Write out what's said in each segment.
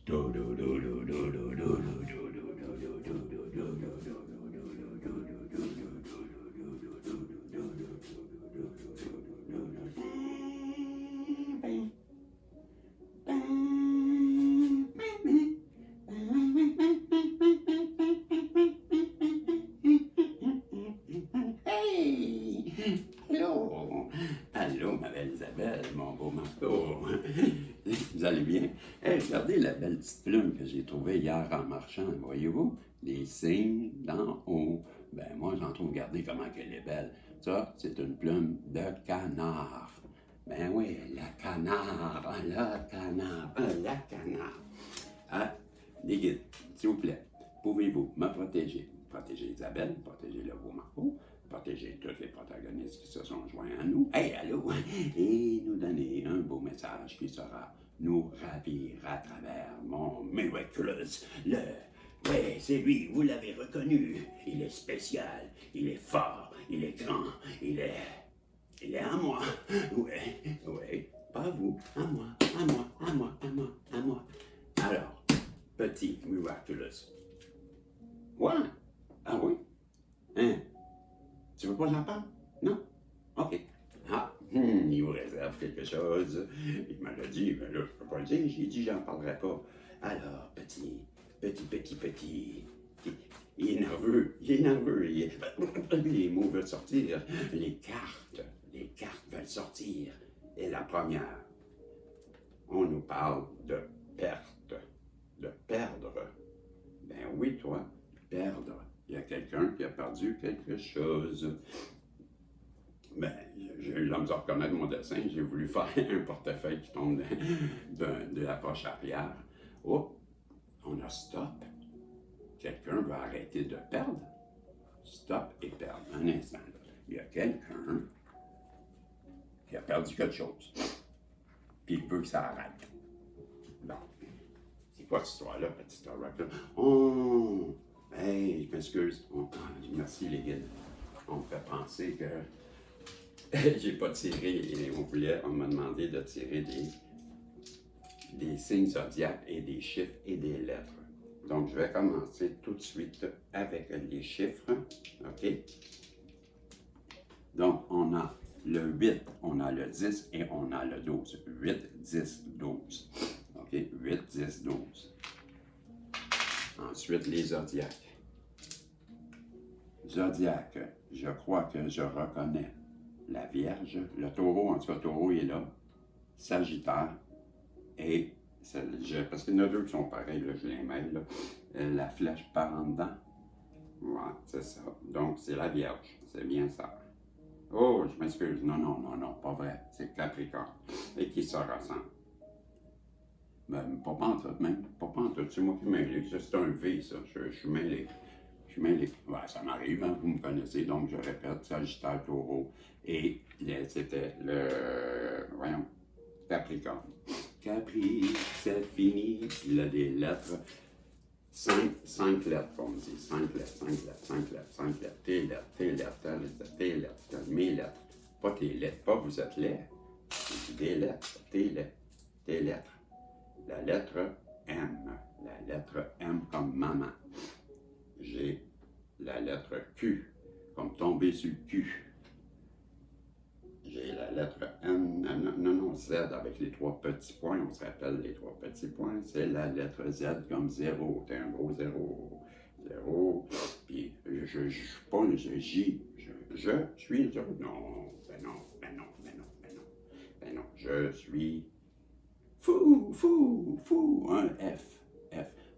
Hey! Allô? Allô, ma belle Isabelle, mon beau Marco. Vous allez bien? Hey, regardez la belle petite plume que j'ai trouvée hier en marchant, voyez-vous? Les signes d'en haut. Ben, moi, j'en trouve, regardez comment elle est belle. Ça, c'est une plume de canard. Ben oui, la canard, la canard, la canard. Ah, les guides, s'il vous plaît, pouvez-vous me protéger? Protéger Isabelle, protéger le beau Marco, protéger tous les protagonistes qui se sont joints à nous. Hey, allô! Et nous donner un beau message qui sera nous ravir à travers mon Miraculous. Ouais, c'est lui, vous l'avez reconnu. Il est spécial, il est fort, il est grand, il est à moi. Ouais, pas vous, à moi, à moi, à moi, à moi, à moi. Alors, petit Miraculous. Ouais? Ah oui? Hein? Tu veux pas que j'en parle? Non? OK. Ah, il vous réserve quelque chose. Il m'a dit, mais là, je peux pas le dire. J'ai dit, j'en parlerai pas. Alors, petit. Il est nerveux, les mots veulent sortir. Les cartes veulent sortir. Et la première, on nous parle de perte, de perdre. Ben oui, toi, perdre. Il y a quelqu'un qui a perdu quelque chose. Ben, j'ai eu la misère de reconnaître mon dessin. J'ai voulu faire un portefeuille qui tombe de la poche arrière. Oh, on a stop. Quelqu'un va arrêter de perdre. Stop et perdre. Un instant. Il y a quelqu'un qui a perdu quelque chose. Puis il veut que ça arrête. Bon. C'est quoi cette histoire-là, petite histoire là? Oh! Hey, je m'excuse. Merci les guides. On me fait penser que j'ai pas tiré et on m'a demandé de tirer des signes zodiaques et des chiffres et des lettres. Donc, je vais commencer tout de suite avec les chiffres. OK? Donc, on a le 8, on a le 10 et on a le 12. 8, 10, 12. OK? 8, 10, 12. Ensuite, les zodiaques. Zodiaque, je crois que je reconnais la Vierge, le taureau, en tout cas, le taureau est là, Sagittaire, et parce qu'il y en a deux qui sont pareils, là, je les mêle, là, la flèche part en dedans. Ouais, c'est ça. Donc, c'est la Vierge, c'est bien ça. Oh, je m'excuse, non, pas vrai, c'est Capricorne, et qui se ressemble. Ben, pas pantoute même, pas pantoute, c'est moi qui mêlé, c'est un V, ça, je suis mêlé. Ouais, ça m'arrive, hein, vous me connaissez, donc je répète, Sagittaire, Taureau, et c'était voyons, Capricorne. Capri, c'est fini, il a des lettres, 5 lettres, comme on dit, 5 lettres, tes lettres, mes lettres, pas tes lettres, pas vous êtes laid, des lettres, tes lettres. La lettre M comme maman. J'ai la lettre Q, comme tomber sur le cul. J'ai la lettre N, non, Z avec les 3 petits points, on se rappelle les 3 petits points, c'est la lettre Z comme 0, t'es un gros 0, 0, puis je suis pas un J, je suis 0, non, je suis fou, un F.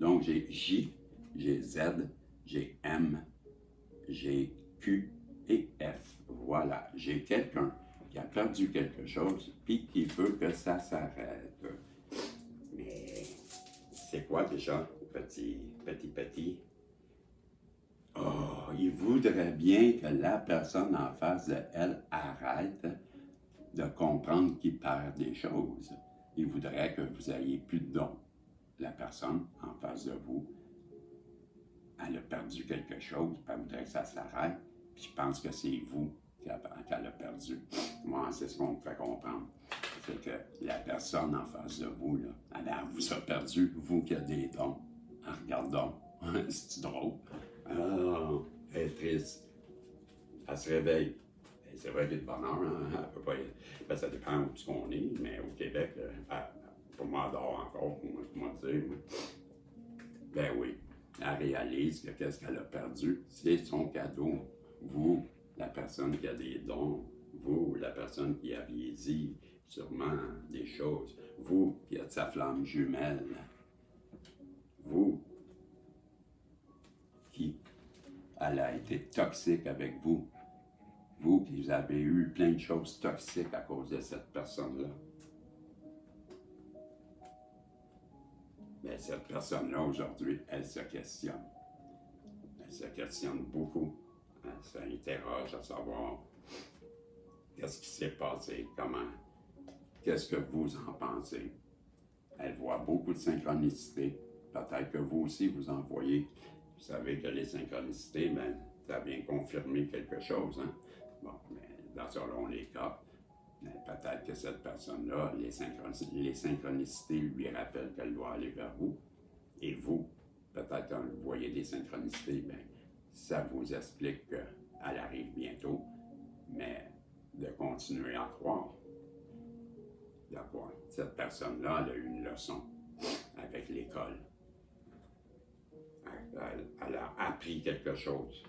Donc j'ai J, j'ai Z, j'ai M, j'ai Q et F. Voilà, j'ai quelqu'un qui a perdu quelque chose puis qui veut que ça s'arrête. Mais c'est quoi déjà, petit? Oh, il voudrait bien que la personne en face de elle arrête de comprendre qu'il perd des choses. Il voudrait que vous ayez plus de dons. La personne en face de vous, elle a perdu quelque chose, puis elle voudrait que ça s'arrête, puis je pense que c'est vous qu'elle a perdu. Moi, c'est ce qu'on me fait comprendre. C'est que la personne en face de vous, là, elle vous a perdu, vous qui avez des dons. Ah, regardons, c'est drôle. Ah, elle est triste. Elle se réveille. Et c'est vrai qu'il y a de bonheur, hein? Elle peut pas y... ben, ça dépend où on est, mais au Québec, pour moi, elle dort encore, moi dire. Ben oui, elle réalise que qu'est-ce qu'elle a perdu, c'est son cadeau. Vous, la personne qui a des dons, vous, la personne qui aviez dit sûrement des choses, vous qui êtes sa flamme jumelle, vous qui, elle a été toxique avec vous, vous qui avez eu plein de choses toxiques à cause de cette personne-là. Mais cette personne-là, aujourd'hui, elle se questionne. Elle se questionne beaucoup. Elle s'interroge à savoir qu'est-ce qui s'est passé, comment, qu'est-ce que vous en pensez. Elle voit beaucoup de synchronicité. Peut-être que vous aussi, vous en voyez. Vous savez que les synchronicités, ben, ça vient confirmer quelque chose. Hein? Bon, mais selon les cas, peut-être que cette personne-là, les synchronicités lui rappellent qu'elle doit aller vers vous. Et vous, peut-être quand vous voyez des synchronicités, bien, ça vous explique qu'elle arrive bientôt, mais de continuer à croire. D'accord. Cette personne-là, elle a eu une leçon avec l'école. Elle a appris quelque chose.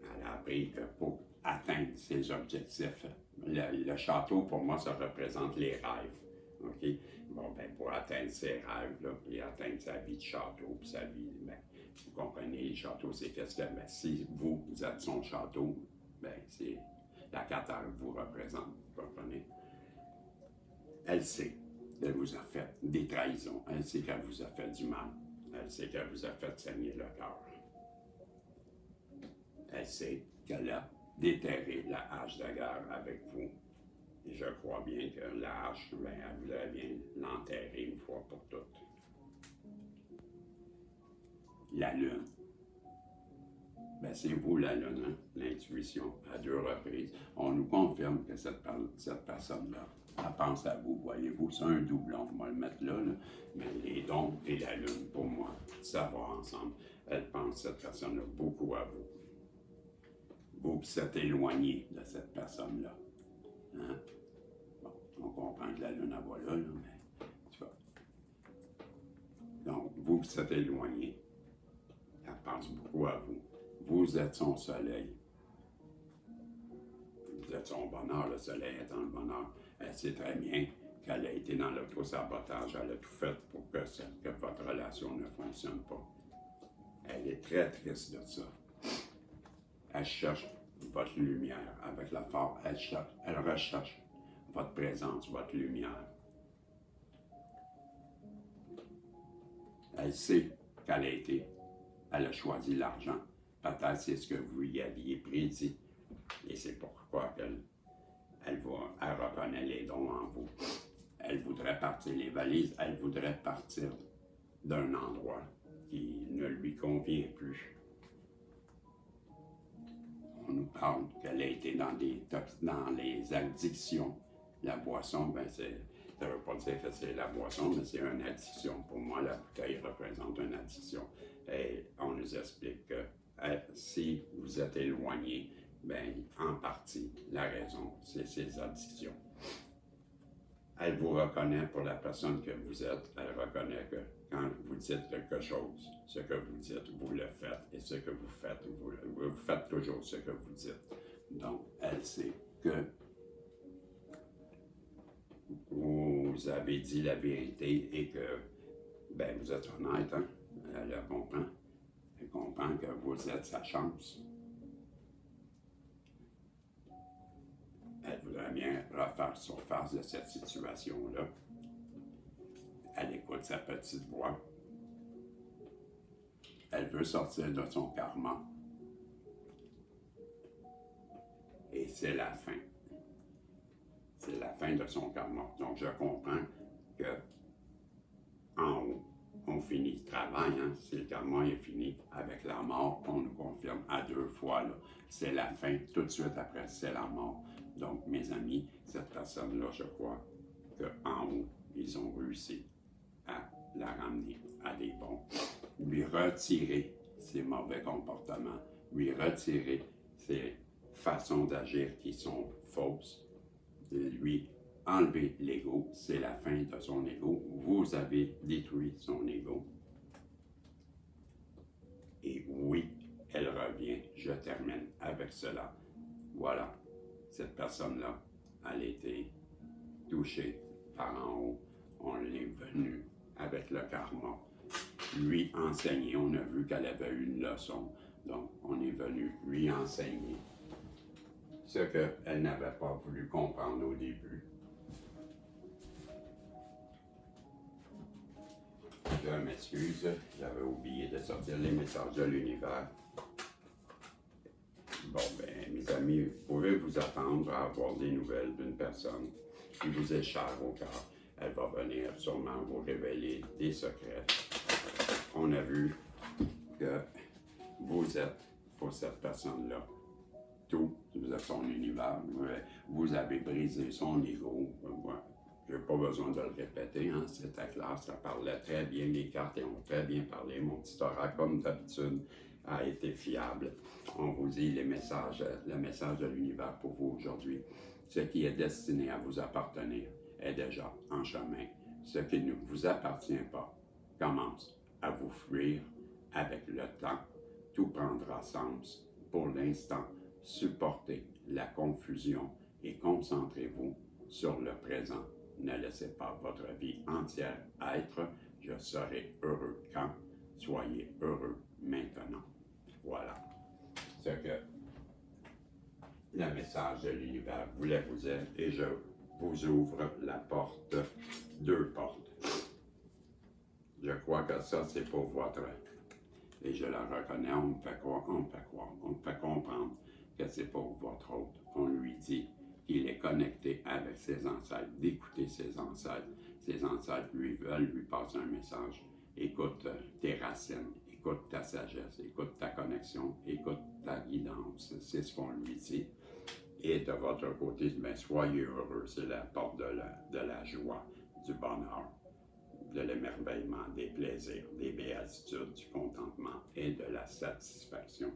Elle a appris que pour atteindre ses objectifs, le château, pour moi, ça représente les rêves. OK? Bon, ben, pour atteindre ses rêves, là, puis atteindre sa vie de château, puis sa vie, ben, vous comprenez, les châteaux, c'est qu'est-ce que, ben, si vous êtes son château, ben, c'est la carte vous représente, vous comprenez? Elle sait qu'elle vous a fait des trahisons, elle sait qu'elle vous a fait du mal, elle sait qu'elle vous a fait saigner le cœur. Elle sait qu'elle a déterré la hache de guerre avec vous. Et je crois bien que la hache, ben, elle voudrait bien l'enterrer une fois pour toutes. La lune. Ben, c'est vous la lune, hein? L'intuition, à 2 reprises. On nous confirme que cette personne-là, elle pense à vous, voyez-vous, c'est un doublon, on va le mettre là, mais les dons et la lune, pour moi, ça va ensemble. Elle pense, cette personne-là, beaucoup à vous. Vous qui êtes éloigné de cette personne-là. Hein? Bon, on comprend que la lune, elle va là, mais tu vois. Donc, vous qui êtes éloigné, elle pense beaucoup à vous. Vous êtes son soleil. Vous êtes son bonheur, le soleil étant le bonheur. Elle sait très bien qu'elle a été dans l'auto-sabotage, elle a tout fait pour que votre relation ne fonctionne pas. Elle est très triste de ça. Elle cherche votre lumière avec la force. Elle recherche votre présence, votre lumière. Elle sait qu'elle a choisi l'argent. Peut-être c'est ce que vous y aviez prédit. Et c'est pourquoi elle reconnaît les dons en vous. Elle voudrait partir les valises, elle voudrait partir d'un endroit qui ne lui convient plus. On nous parle qu'elle a été dans les addictions. La boisson, ben ça ne veut pas dire que c'est la boisson, mais c'est une addiction. Pour moi, la bouteille représente une addiction. Et on nous explique que si vous êtes éloigné, ben, en partie, la raison, c'est ces addictions. Elle vous reconnaît pour la personne que vous êtes. Elle reconnaît que quand vous dites quelque chose, ce que vous dites, vous le faites. Et ce que vous faites, vous faites toujours ce que vous dites. Donc, elle sait que vous avez dit la vérité et que ben, vous êtes honnête. Hein? Elle le comprend. Elle comprend que vous êtes sa chance. Elle voudrait bien refaire surface de cette situation-là. Elle écoute sa petite voix. Elle veut sortir de son karma. Et c'est la fin. C'est la fin de son karma. Donc je comprends que en haut, on finit le travail, hein, si le karma est fini avec la mort, on nous confirme à 2 fois, là, c'est la fin, tout de suite après, c'est la mort. Donc, mes amis, cette personne-là, je crois qu'en haut, ils ont réussi à la ramener à des bons. Lui retirer ses mauvais comportements, lui retirer ses façons d'agir qui sont fausses, lui enlever l'ego, c'est la fin de son ego. Vous avez détruit son ego. Et oui, elle revient. Je termine avec cela. Voilà, cette personne-là, elle a été touchée par en haut. On l'est venu avec le karma lui enseigner. On a vu qu'elle avait une leçon. Donc, on est venu lui enseigner ce qu'elle n'avait pas voulu comprendre au début. Je m'excuse, j'avais oublié de sortir les messages de l'univers. Bon, ben, mes amis, vous pouvez vous attendre à avoir des nouvelles d'une personne qui vous est chère au cœur. Elle va venir sûrement vous révéler des secrets. On a vu que vous êtes pour cette personne-là tout. Vous êtes son univers. Vous avez brisé son ego. Je n'ai pas besoin de le répéter, hein, c'était clair, ça parlait très bien, les cartes ont très bien parlé. Mon petit oracle, comme d'habitude, a été fiable. On vous dit le message de l'univers pour vous aujourd'hui. Ce qui est destiné à vous appartenir est déjà en chemin. Ce qui ne vous appartient pas commence à vous fuir avec le temps. Tout prendra sens. Pour l'instant, supportez la confusion et concentrez-vous sur le présent. Ne laissez pas votre vie entière être. Je serai heureux quand. Soyez heureux maintenant. Voilà ce que le message de l'univers voulait vous dire et je vous ouvre la porte, 2 portes. Je crois que ça, c'est pour votre... Et je le reconnais, on me fait croire, on me fait comprendre que c'est pour votre hôte. On lui dit qu'il est connecté avec ses ancêtres, d'écouter ses ancêtres. Ses ancêtres lui veulent lui passer un message. Écoute tes racines, écoute ta sagesse, écoute ta connexion, écoute ta guidance. C'est ce qu'on lui dit. Et de votre côté, bien, soyez heureux. C'est la porte de la joie, du bonheur, de l'émerveillement, des plaisirs, des béatitudes, du contentement et de la satisfaction.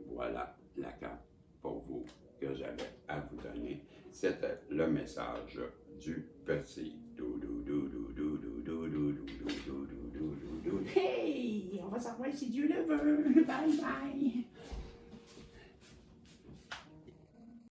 Voilà la carte pour vous que j'avais à vous donner. C'était le message du petit Hey! On va savoir si Dieu le veut. Bye bye!